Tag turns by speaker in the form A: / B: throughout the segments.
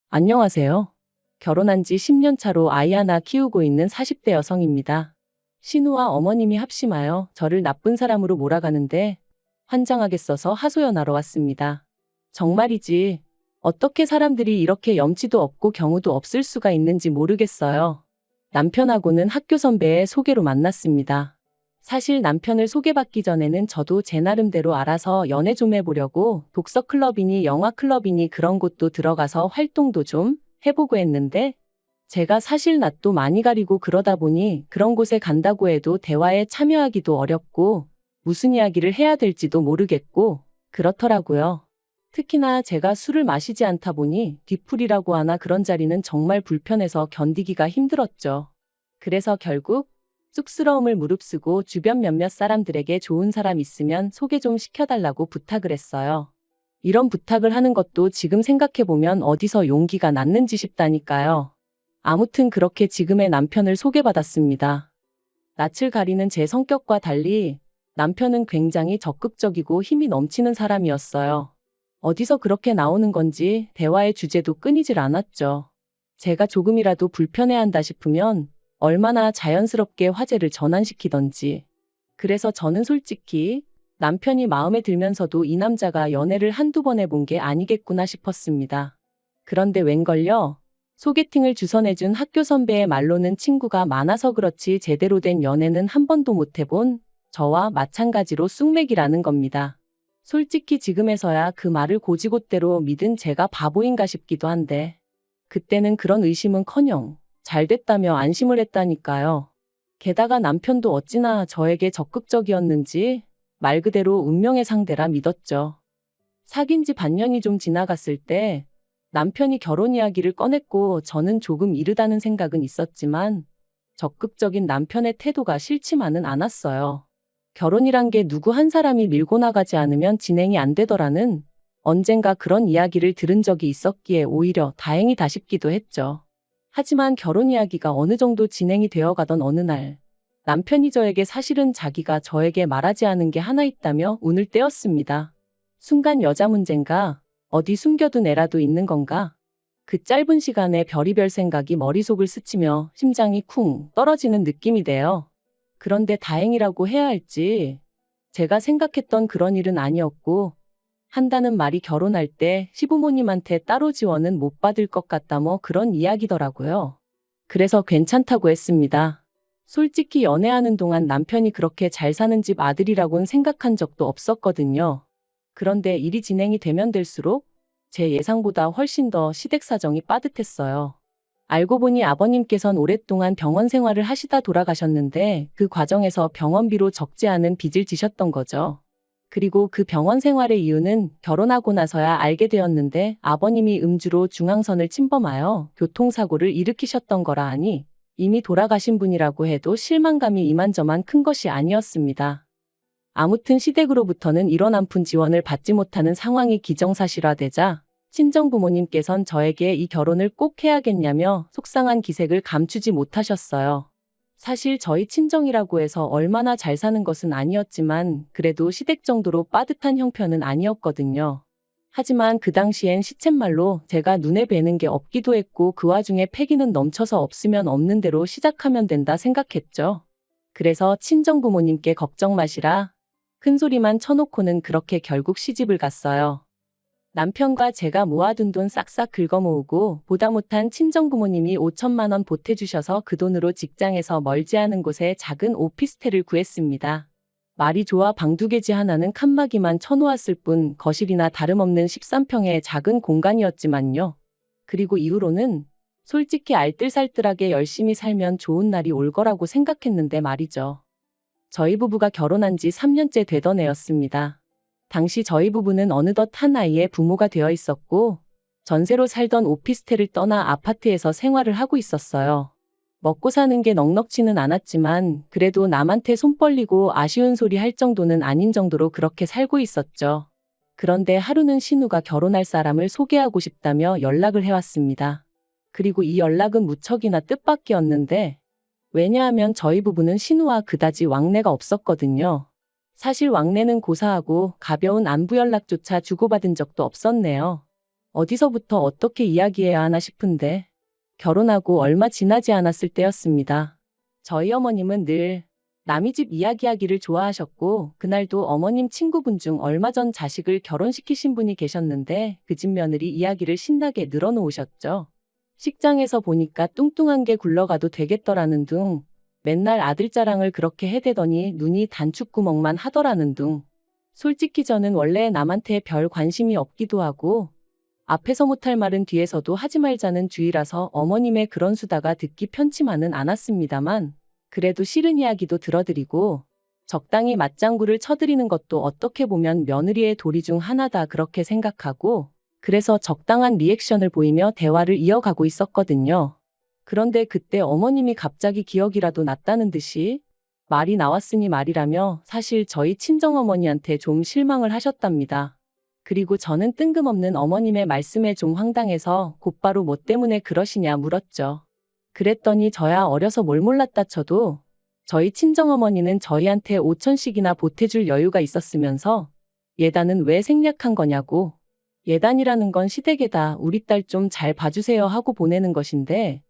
A: 안녕하세요. 결혼한 지 10년 차로 아이 하나 키우고 있는 40대 여성입니다. 신우와 어머님이 합심하여 저를 나쁜 사람으로 몰아가는데 환장하겠어서 하소연하러 왔습니다. 정말이지. 어떻게 사람들이 이렇게 염치도 없고 경우도 없을 수가 있는지 모르겠어요. 남편하고는 학교 선배의 소개로 만났습니다. 사실 남편을 소개받기 전에는 저도 제 나름대로 알아서 연애 좀 해보려고 독서 클럽이니 영화 클럽이니 그런 곳도 들어가서 활동도 좀 해보고 했는데 제가 사실 낯도 많이 가리고 그러다 보니 그런 곳에 간다고 해도 대화에 참여하기도 어렵고 무슨 이야기를 해야 될지도 모르겠고 그렇더라고요. 특히나 제가 술을 마시지 않다 보니 뒤풀이라고 하나 그런 자리는 정말 불편해서 견디기가 힘들었죠. 그래서 결국 쑥스러움을 무릅쓰고 주변 몇몇 사람들에게 좋은 사람 있으면 소개 좀 시켜달라고 부탁을 했어요. 이런 부탁을 하는 것도 지금 생각해보면 어디서 용기가 났는지 싶다니까요. 아무튼 그렇게 지금의 남편을 소개받았습니다. 낯을 가리는 제 성격과 달리 남편은 굉장히 적극적이고 힘이 넘치는 사람이었어요. 어디서 그렇게 나오는 건지 대화의 주제도 끊이질 않았죠. 제가 조금이라도 불편해한다 싶으면 얼마나 자연스럽게 화제를 전환시키던지. 그래서 저는 솔직히 남편이 마음에 들면서도 이 남자가 연애를 한두 번 해본 게 아니겠구나 싶었습니다. 그런데 웬걸요? 소개팅을 주선해준 학교 선배의 말로는 친구가 많아서 그렇지 제대로 된 연애는 한 번도 못 해본 저와 마찬가지로 쑥맥이라는 겁니다. 솔직히 지금에서야 그 말을 고지곳대로 믿은 제가 바보인가 싶기도 한데 그때는 그런 의심은커녕 잘 됐다며 안심을 했다니까요. 게다가 남편도 어찌나 저에게 적극적이었는지 말 그대로 운명의 상대라 믿었죠. 사귄 지 반년이 좀 지나갔을 때 남편이 결혼 이야기를 꺼냈고 저는 조금 이르다는 생각은 있었지만 적극적인 남편의 태도가 싫지만은 않았어요. 결혼이란 게 누구 한 사람이 밀고 나가지 않으면 진행이 안 되더라는 언젠가 그런 이야기를 들은 적이 있었기에 오히려 다행이다 싶기도 했죠. 하지만 결혼 이야기가 어느 정도 진행이 되어 가던 어느 날 남편이 저에게 사실은 자기가 저에게 말하지 않은 게 하나 있다며 운을 떼었습니다. 순간 여자 문젠가? 어디 숨겨둔 애라도 있는 건가? 그 짧은 시간에 별의별 생각이 머릿속을 스치며 심장이 쿵 떨어지는 느낌이 돼요. 그런데 다행이라고 해야 할지 제가 생각했던 그런 일은 아니었고 한다는 말이 결혼할 때 시부모님한테 따로 지원은 못 받을 것 같다 뭐 그런 이야기더라고요. 그래서 괜찮다고 했습니다. 솔직히 연애하는 동안 남편이 그렇게 잘 사는 집 아들이라고는 생각한 적도 없었거든요. 그런데 일이 진행이 되면 될수록 제 예상보다 훨씬 더 시댁 사정이 빠듯했어요. 알고 보니 아버님께선 오랫동안 병원 생활을 하시다 돌아가셨는데 그 과정에서 병원비로 적지 않은 빚을 지셨던 거죠. 그리고 그 병원 생활의 이유는 결혼하고 나서야 알게 되었는데 아버님이 음주로 중앙선을 침범하여 교통사고를 일으키셨던 거라 하니 이미 돌아가신 분이라고 해도 실망감이 이만저만 큰 것이 아니었습니다. 아무튼 시댁으로부터는 이런 한 푼 지원을 받지 못하는 상황이 기정사실화되자 친정부모님께선 저에게 이 결혼을 꼭 해야겠냐며 속상한 기색을 감추지 못하셨어요. 사실 저희 친정이라고 해서 얼마나 잘 사는 것은 아니었지만 그래도 시댁 정도로 빠듯한 형편은 아니었거든요. 하지만 그 당시엔 시쳇말로 제가 눈에 뵈는 게 없기도 했고 그 와중에 패기는 넘쳐서 없으면 없는 대로 시작하면 된다 생각했죠. 그래서 친정부모님께 걱정 마시라 큰소리만 쳐놓고는 그렇게 결국 시집을 갔어요. 남편과 제가 모아둔 돈 싹싹 긁어모으고 보다 못한 친정부모님이 5천만 원 보태주셔서 그 돈으로 직장에서 멀지 않은 곳에 작은 오피스텔을 구했습니다. 말이 좋아 방두개지 하나는 칸막이만 쳐놓았을 뿐 거실이나 다름없는 13평의 작은 공간이었지만요. 그리고 이후로는 솔직히 알뜰살뜰하게 열심히 살면 좋은 날이 올 거라고 생각했는데 말이죠. 저희 부부가 결혼한 지 3년째 되던 해였습니다. 당시 저희 부부는 어느덧 한 아이의 부모가 되어 있었고 전세로 살던 오피스텔을 떠나 아파트에서 생활을 하고 있었어요. 먹고 사는 게 넉넉지는 않았지만 그래도 남한테 손 벌리고 아쉬운 소리 할 정도는 아닌 정도로 그렇게 살고 있었죠. 그런데 하루는 신우가 결혼할 사람을 소개하고 싶다며 연락을 해왔습니다. 그리고 이 연락은 무척이나 뜻밖이었는데 왜냐하면 저희 부부는 신우와 그다지 왕래가 없었거든요. 사실 왕래는 고사하고 가벼운 안부 연락조차 주고받은 적도 없었네요. 어디서부터 어떻게 이야기해야 하나 싶은데 결혼하고 얼마 지나지 않았을 때였습니다. 저희 어머님은 늘 남의 집 이야기하기를 좋아하셨고 그날도 어머님 친구분 중 얼마 전 자식을 결혼시키신 분이 계셨는데 그 집 며느리 이야기를 신나게 늘어놓으셨죠. 식장에서 보니까 뚱뚱한 게 굴러가도 되겠더라는 둥, 맨날 아들 자랑을 그렇게 해대더니 눈이 단축구멍만 하더라는 둥. 솔직히 저는 원래 남한테 별 관심이 없기도 하고 앞에서 못할 말은 뒤에서도 하지 말자는 주의라서 어머님의 그런 수다가 듣기 편치만은 않았습니다만 그래도 싫은 이야기도 들어드리고 적당히 맞장구를 쳐드리는 것도 어떻게 보면 며느리의 도리 중 하나다 그렇게 생각하고 그래서 적당한 리액션을 보이며 대화를 이어가고 있었거든요. 그런데 그때 어머님이 갑자기 기억이라도 났다는 듯이 말이 나왔으니 말이라며 사실 저희 친정어머니한테 좀 실망을 하셨답니다. 그리고 저는 뜬금없는 어머님의 말씀에 좀 황당해서 곧바로 뭐 때문에 그러시냐 물었죠. 그랬더니 저야 어려서 뭘 몰랐다 쳐도 저희 친정어머니는 저희한테 5천씩이나 보태줄 여유가 있었으면서 예단은 왜 생략한 거냐고. 예단이라는 건 시댁에다 우리 딸 좀 잘 봐주세요 하고 보내는 것인데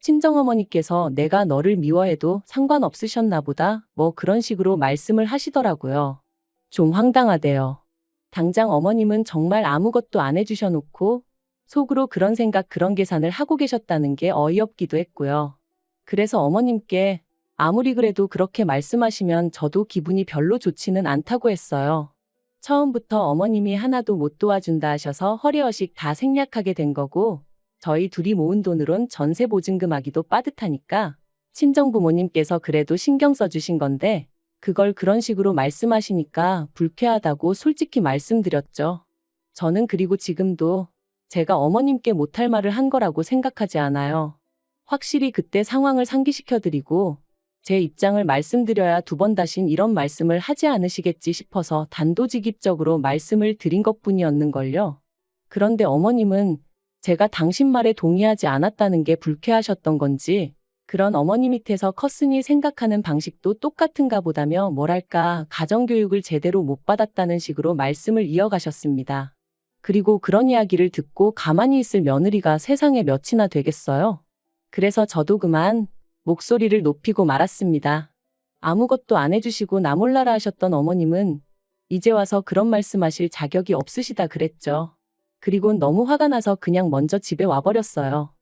A: 친정어머니께서 내가 너를 미워해도 상관없으셨나 보다 뭐 그런 식으로 말씀을 하시더라고요. 좀 황당하대요. 당장 어머님은 정말 아무것도 안 해주셔놓고 속으로 그런 생각 그런 계산을 하고 계셨다는 게 어이없기도 했고요. 그래서 어머님께 아무리 그래도 그렇게 말씀하시면 저도 기분이 별로 좋지는 않다고 했어요. 처음부터 어머님이 하나도 못 도와준다 하셔서 허례허식 다 생략하게 된 거고 저희 둘이 모은 돈으론 전세 보증금하기도 빠듯하니까 친정부모님께서 그래도 신경 써주신 건데 그걸 그런 식으로 말씀하시니까 불쾌하다고 솔직히 말씀드렸죠. 저는 그리고 지금도 제가 어머님께 못할 말을 한 거라고 생각하지 않아요. 확실히 그때 상황을 상기시켜드리고 제 입장을 말씀드려야 두 번 다신 이런 말씀을 하지 않으시겠지 싶어서 단도직입적으로 말씀을 드린 것뿐이었는걸요. 그런데 어머님은 제가 당신 말에 동의하지 않았다는 게 불쾌하셨던 건지 그런 어머니 밑에서 컸으니 생각하는 방식도 똑같은가 보다며 뭐랄까 가정교육을 제대로 못 받았다는 식으로 말씀을 이어가셨습니다. 그리고 그런 이야기를 듣고 가만히 있을 며느리가 세상에 몇이나 되겠어요. 그래서 저도 그만 목소리를 높이고 말았습니다. 아무것도 안 해주시고 나 몰라라 하셨던 어머님은 이제 와서 그런 말씀하실 자격이 없으시다 그랬죠. 그리고 너무 화가 나서 그냥 먼저 집에 와버렸어요.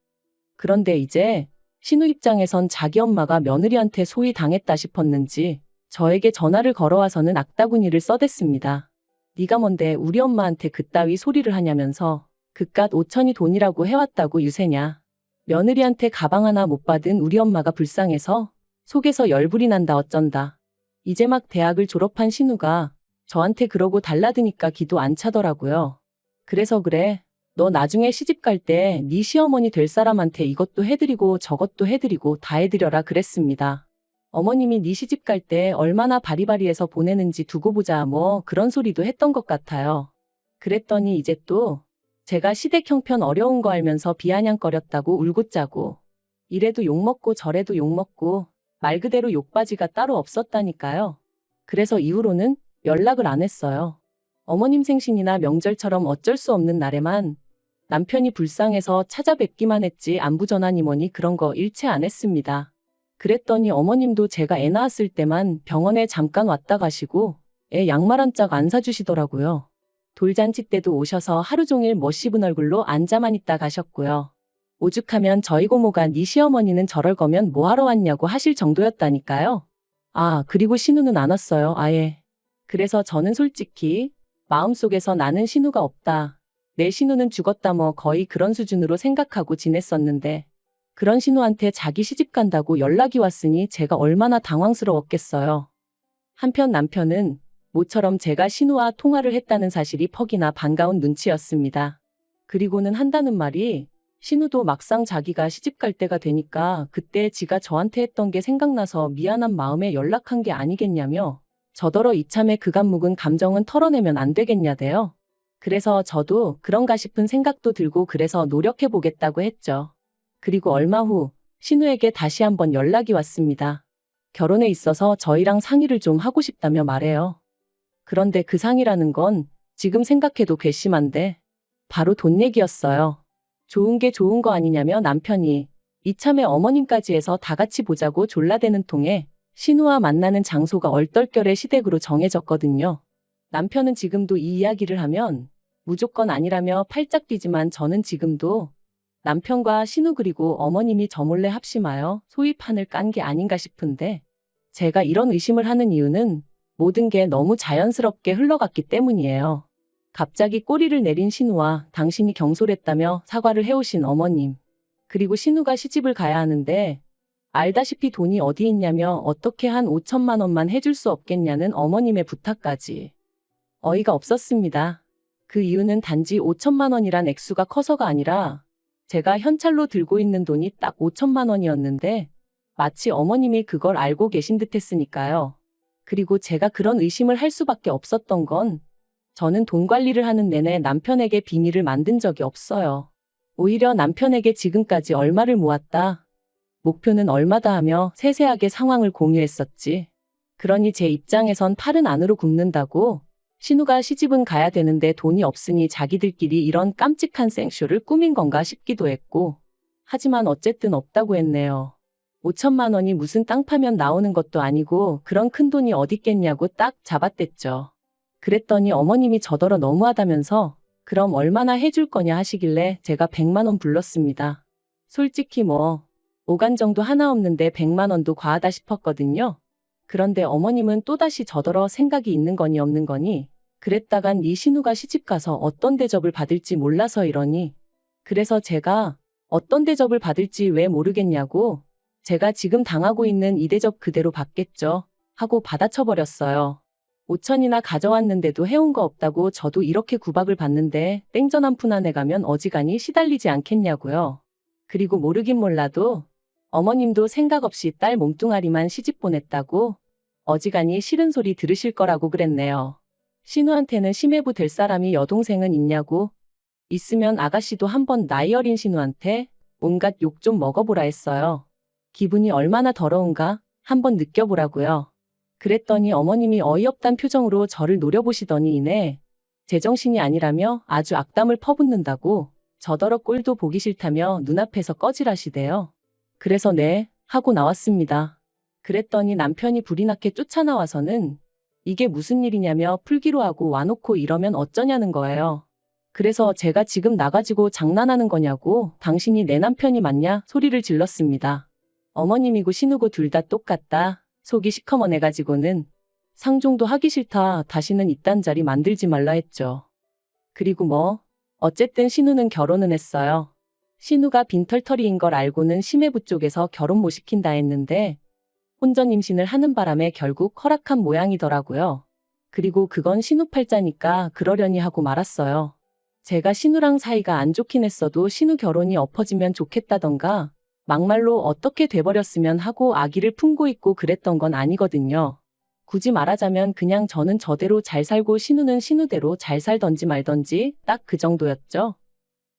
A: 그런데 이제 신우 입장에선 자기 엄마가 며느리한테 소위 당했다 싶었는지 저에게 전화를 걸어와서는 악다구니를 써댔습니다. 네가 뭔데 우리 엄마한테 그따위 소리를 하냐면서 그깟 5천이 돈이라고 해왔다고 유세냐. 며느리한테 가방 하나 못 받은 우리 엄마가 불쌍해서 속에서 열불이 난다 어쩐다. 이제 막 대학을 졸업한 신우가 저한테 그러고 달라드니까 기도 안 차더라고요. 그래서 그래. 너 나중에 시집 갈 때 네 시어머니 될 사람한테 이것도 해드리고 저것도 해드리고 다 해드려라 그랬습니다. 어머님이 네 시집 갈 때 얼마나 바리바리해서 보내는지 두고 보자 뭐 그런 소리도 했던 것 같아요. 그랬더니 이제 또 제가 시댁 형편 어려운 거 알면서 비아냥거렸다고 울고 짜고 이래도 욕먹고 저래도 욕먹고 말 그대로 욕바지가 따로 없었다니까요. 그래서 이후로는 연락을 안 했어요. 어머님 생신이나 명절처럼 어쩔 수 없는 날에만 남편이 불쌍해서 찾아뵙기만 했지 안부 전화니 뭐니 그런 거 일체 안 했습니다. 그랬더니 어머님도 제가 애 낳았을 때만 병원에 잠깐 왔다 가시고 애 양말 한 짝 안 사주시더라고요. 돌잔치 때도 오셔서 하루 종일 멋있은 얼굴로 앉아만 있다 가셨고요. 오죽하면 저희 고모가 네 시어머니는 저럴 거면 뭐하러 왔냐고 하실 정도였다니까요. 아, 그리고 신우는 안 왔어요, 아예. 그래서 저는 솔직히 마음속에서 나는 신우가 없다. 내 신우는 죽었다 뭐 거의 그런 수준으로 생각하고 지냈었는데 그런 신우한테 자기 시집 간다고 연락이 왔으니 제가 얼마나 당황스러웠겠어요. 한편 남편은 모처럼 제가 신우와 통화를 했다는 사실이 퍽이나 반가운 눈치였습니다. 그리고는 한다는 말이 신우도 막상 자기가 시집 갈 때가 되니까 그때 지가 저한테 했던 게 생각나서 미안한 마음에 연락한 게 아니겠냐며 저더러 이참에 그간 묵은 감정은 털어내면 안 되겠냐대요. 그래서 저도 그런가 싶은 생각도 들고 그래서 노력해보겠다고 했죠. 그리고 얼마 후 신우에게 다시 한번 연락이 왔습니다. 결혼에 있어서 저희랑 상의를 좀 하고 싶다며 말해요. 그런데 그 상의라는 건 지금 생각해도 괘씸한데 바로 돈 얘기였어요. 좋은 게 좋은 거 아니냐며 남편이 이참에 어머님까지 해서 다 같이 보자고 졸라대는 통에 신우와 만나는 장소가 얼떨결에 시댁으로 정해졌거든요. 남편은 지금도 이 이야기를 하면 무조건 아니라며 팔짝 뛰지만 저는 지금도 남편과 신우 그리고 어머님이 저 몰래 합심하여 소위 판을 깐 게 아닌가 싶은데 제가 이런 의심을 하는 이유는 모든 게 너무 자연스럽게 흘러갔기 때문이에요. 갑자기 꼬리를 내린 신우와 당신이 경솔했다며 사과를 해오신 어머님. 그리고 신우가 시집을 가야 하는데 알다시피 돈이 어디 있냐며 어떻게 한 5천만 원만 해줄 수 없겠냐는 어머님의 부탁까지. 어이가 없었습니다. 그 이유는 단지 5천만 원이란 액수가 커서가 아니라 제가 현찰로 들고 있는 돈이 딱 5천만 원이었는데 마치 어머님이 그걸 알고 계신 듯 했으니까요. 그리고 제가 그런 의심을 할 수밖에 없었던 건 저는 돈 관리를 하는 내내 남편에게 비밀을 만든 적이 없어요. 오히려 남편에게 지금까지 얼마를 모았다, 목표는 얼마다 하며 세세하게 상황을 공유했었지. 그러니 제 입장에선 팔은 안으로 굽는다고 신우가 시집은 가야 되는데 돈이 없으니 자기들끼리 이런 깜찍한 생쇼를 꾸민 건가 싶기도 했고 하지만 어쨌든 없다고 했네요. 5천만 원이 무슨 땅 파면 나오는 것도 아니고 그런 큰 돈이 어딨겠냐고 딱 잡아댔죠. 그랬더니 어머님이 저더러 너무하다면서 그럼 얼마나 해줄 거냐 하시길래 제가 100만 원 불렀습니다. 솔직히 뭐 오간 정도 하나 없는데 100만 원도 과하다 싶었거든요. 그런데 어머님은 또다시 저더러 생각이 있는 거니 없는 거니 그랬다간 네 신우가 시집가서 어떤 대접을 받을지 몰라서 이러니 그래서 제가 어떤 대접을 받을지 왜 모르겠냐고 제가 지금 당하고 있는 이 대접 그대로 받겠죠 하고 받아쳐버렸어요. 5천이나 가져왔는데도 해온 거 없다고 저도 이렇게 구박을 받는데 땡전 한 푼 안에 가면 어지간히 시달리지 않겠냐고요. 그리고 모르긴 몰라도 어머님도 생각 없이 딸 몸뚱아리만 시집 보냈다고 어지간히 싫은 소리 들으실 거라고 그랬네요. 신우한테는 심해부 될 사람이 여동생은 있냐고 있으면 아가씨도 한번 나이 어린 신우한테 온갖 욕 좀 먹어보라 했어요. 기분이 얼마나 더러운가 한번 느껴보라고요. 그랬더니 어머님이 어이없단 표정으로 저를 노려보시더니 이내 제정신이 아니라며 아주 악담을 퍼붓는다고 저더러 꼴도 보기 싫다며 눈앞에서 꺼지라시대요. 그래서 네 하고 나왔습니다. 그랬더니 남편이 불이 나게 쫓아나와서는 이게 무슨 일이냐며 풀기로 하고 와놓고 이러면 어쩌냐는 거예요. 그래서 제가 지금 나가지고 장난하는 거냐고 당신이 내 남편이 맞냐 소리를 질렀습니다. 어머님이고 신우고 둘 다 똑같다. 속이 시커먼해가지고는 상종도 하기 싫다. 다시는 이딴 자리 만들지 말라 했죠. 그리고 뭐 어쨌든 신우는 결혼은 했어요. 신우가 빈털터리인 걸 알고는 심해부 쪽에서 결혼 못 시킨다 했는데 혼전 임신을 하는 바람에 결국 허락한 모양이더라고요. 그리고 그건 신우 팔자니까 그러려니 하고 말았어요. 제가 신우랑 사이가 안 좋긴 했어도 신우 결혼이 엎어지면 좋겠다던가 막말로 어떻게 돼버렸으면 하고 아기를 품고 있고 그랬던 건 아니거든요. 굳이 말하자면 그냥 저는 저대로 잘 살고 신우는 신우대로 잘 살던지 말던지 딱 그 정도였죠.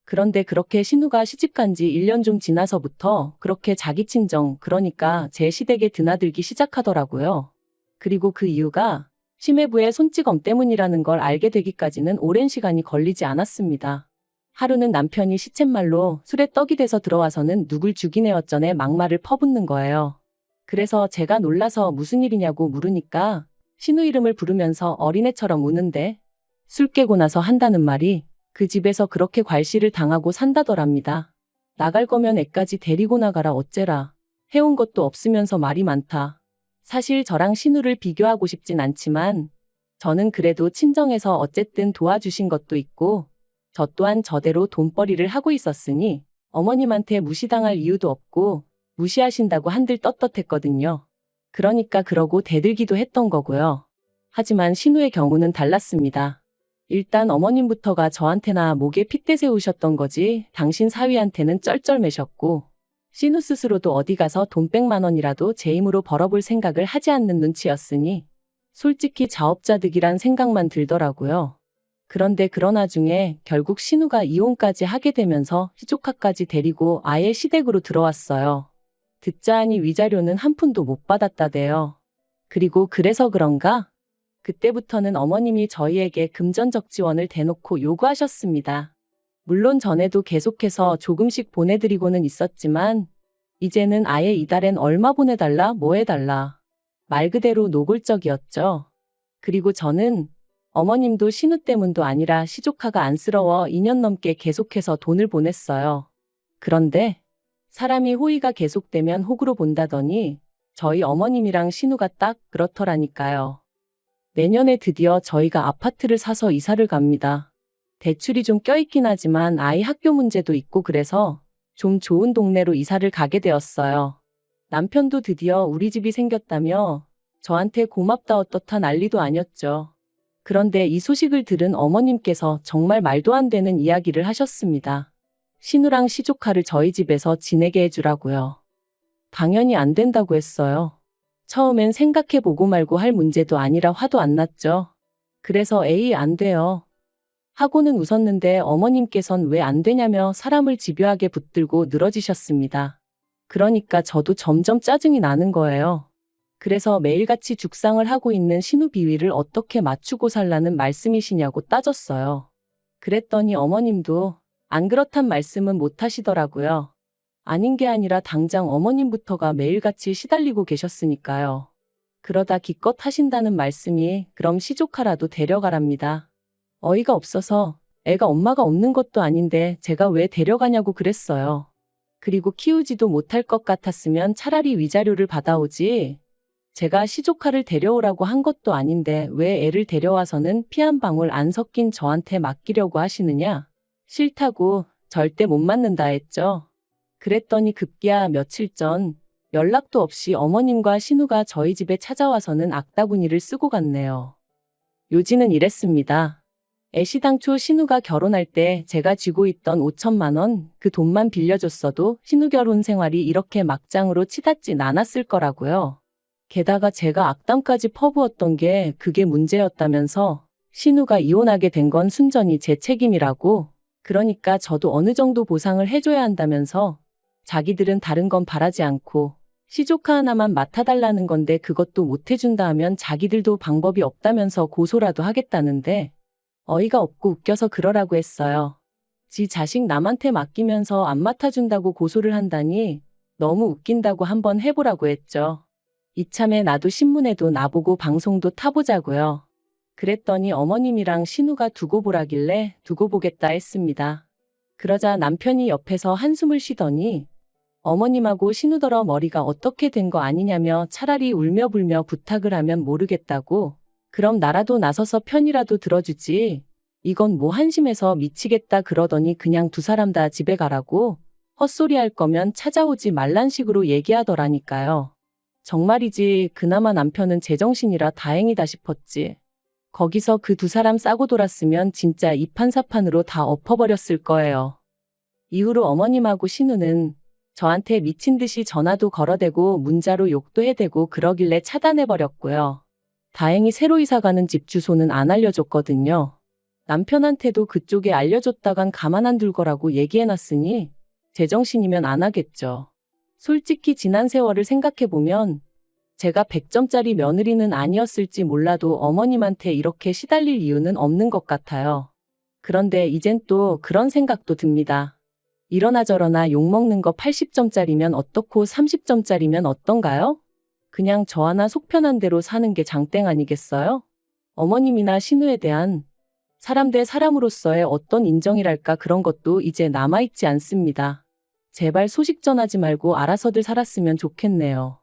A: 그런데 그렇게 신우가 시집간 지 1년 좀 지나서부터 그렇게 자기 친정 그러니까 제 시댁에 드나들기 시작하더라고요. 그리고 그 이유가 심해부의 손찌검 때문이라는 걸 알게 되기까지는 오랜 시간이 걸리지 않았습니다. 하루는 남편이 시쳇말로 술에 떡이 돼서 들어와서는 누굴 죽이네 어쩌네 막말을 퍼붓는 거예요. 그래서 제가 놀라서 무슨 일이냐고 물으니까 신우 이름을 부르면서 어린애처럼 우는데 술 깨고 나서 한다는 말이 그 집에서 그렇게 괄시를 당하고 산다더랍니다. 나갈 거면 애까지 데리고 나가라 어째라. 해온 것도 없으면서 말이 많다. 사실 저랑 신우를 비교하고 싶진 않지만 저는 그래도 친정에서 어쨌든 도와주신 것도 있고 저 또한 저대로 돈벌이를 하고 있었으니 어머님한테 무시당할 이유도 없고 무시하신다고 한들 떳떳했거든요. 그러니까 그러고 대들기도 했던 거고요. 하지만 신우의 경우는 달랐습니다. 일단 어머님부터가 저한테나 목에 핏대 세우셨던 거지 당신 사위한테는 쩔쩔매셨고 신우 스스로도 어디 가서 돈 100만 원이라도 제 힘으로 벌어볼 생각을 하지 않는 눈치였으니 솔직히 자업자득이란 생각만 들더라고요. 그런데 그러나 중에 결국 신우가 이혼까지 하게 되면서 시조카까지 데리고 아예 시댁으로 들어왔어요. 듣자 하니 위자료는 한 푼도 못 받았다대요. 그리고 그래서 그런가? 그때부터는 어머님이 저희에게 금전적 지원을 대놓고 요구하셨습니다. 물론 전에도 계속해서 조금씩 보내드리고는 있었지만 이제는 아예 이달엔 얼마 보내달라 뭐 해달라. 말 그대로 노골적이었죠. 그리고 저는 어머님도 신우 때문도 아니라 시조카가 안쓰러워 2년 넘게 계속해서 돈을 보냈어요. 그런데 사람이 호의가 계속되면 호구로 본다더니 저희 어머님이랑 신우가 딱 그렇더라니까요. 내년에 드디어 저희가 아파트를 사서 이사를 갑니다. 대출이 좀 껴있긴 하지만 아이 학교 문제도 있고 그래서 좀 좋은 동네로 이사를 가게 되었어요. 남편도 드디어 우리 집이 생겼다며 저한테 고맙다 어떻다 난리도 아니었죠. 그런데 이 소식을 들은 어머님께서 정말 말도 안 되는 이야기를 하셨습니다. 신우랑 시조카를 저희 집에서 지내게 해주라고요. 당연히 안 된다고 했어요. 처음엔 생각해보고 말고 할 문제도 아니라 화도 안 났죠. 그래서 에이 안 돼요. 하고는 웃었는데 어머님께선 왜 안 되냐며 사람을 집요하게 붙들고 늘어지셨습니다. 그러니까 저도 점점 짜증이 나는 거예요. 그래서 매일같이 죽상을 하고 있는 신우 비위를 어떻게 맞추고 살라는 말씀이시냐고 따졌어요. 그랬더니 어머님도 안 그렇단 말씀은 못 하시더라고요. 아닌 게 아니라 당장 어머님부터가 매일같이 시달리고 계셨으니까요. 그러다 기껏 하신다는 말씀이 그럼 시조카라도 데려가랍니다. 어이가 없어서 애가 엄마가 없는 것도 아닌데 제가 왜 데려가냐고 그랬어요. 그리고 키우지도 못할 것 같았으면 차라리 위자료를 받아오지. 제가 시조카를 데려오라고 한 것도 아닌데 왜 애를 데려와서는 피 한 방울 안 섞인 저한테 맡기려고 하시느냐? 싫다고 절대 못 맡는다 했죠. 그랬더니 급기야 며칠 전 연락도 없이 어머님과 신우가 저희 집에 찾아와서는 악다구니를 쓰고 갔네요. 요지는 이랬습니다. 애시당초 신우가 결혼할 때 제가 쥐고 있던 5천만 원 그 돈만 빌려줬어도 신우 결혼 생활이 이렇게 막장으로 치닫진 않았을 거라고요. 게다가 제가 악담까지 퍼부었던 게 그게 문제였다면서 신우가 이혼하게 된 건 순전히 제 책임이라고. 그러니까 저도 어느 정도 보상을 해줘야 한다면서 자기들은 다른 건 바라지 않고 시조카 하나만 맡아달라는 건데 그것도 못 해준다 하면 자기들도 방법이 없다면서 고소라도 하겠다는데 어이가 없고 웃겨서 그러라고 했어요. 지 자식 남한테 맡기면서 안 맡아준다고 고소를 한다니 너무 웃긴다고 한번 해보라고 했죠. 이참에 나도 신문에도 나보고 방송도 타보자고요. 그랬더니 어머님이랑 신우가 두고 보라길래 두고 보겠다 했습니다. 그러자 남편이 옆에서 한숨을 쉬더니 어머님하고 신우더러 머리가 어떻게 된 거 아니냐며 차라리 울며 불며 부탁을 하면 모르겠다고. 그럼 나라도 나서서 편이라도 들어주지. 이건 뭐 한심해서 미치겠다 그러더니 그냥 두 사람 다 집에 가라고. 헛소리 할 거면 찾아오지 말란 식으로 얘기하더라니까요. 정말이지 그나마 남편은 제정신이라 다행이다 싶었지. 거기서 그 두 사람 싸고 돌았으면 진짜 이판사판으로 다 엎어버렸을 거예요. 이후로 어머님하고 신우는 저한테 미친 듯이 전화도 걸어대고 문자로 욕도 해대고 그러길래 차단해버렸고요. 다행히 새로 이사가는 집 주소는 안 알려줬거든요. 남편한테도 그쪽에 알려줬다간 가만 안 둘 거라고 얘기해놨으니 제정신이면 안 하겠죠. 솔직히 지난 세월을 생각해보면 제가 100점짜리 며느리는 아니었을지 몰라도 어머님한테 이렇게 시달릴 이유는 없는 것 같아요. 그런데 이젠 또 그런 생각도 듭니다. 이러나 저러나 욕먹는 거 80점짜리면 어떻고 30점짜리면 어떤가요? 그냥 저 하나 속 편한 대로 사는 게 장땡 아니겠어요? 어머님이나 신우에 대한 사람 대 사람으로서의 어떤 인정이랄까 그런 것도 이제 남아있지 않습니다. 제발 소식 전하지 말고 알아서들 살았으면 좋겠네요.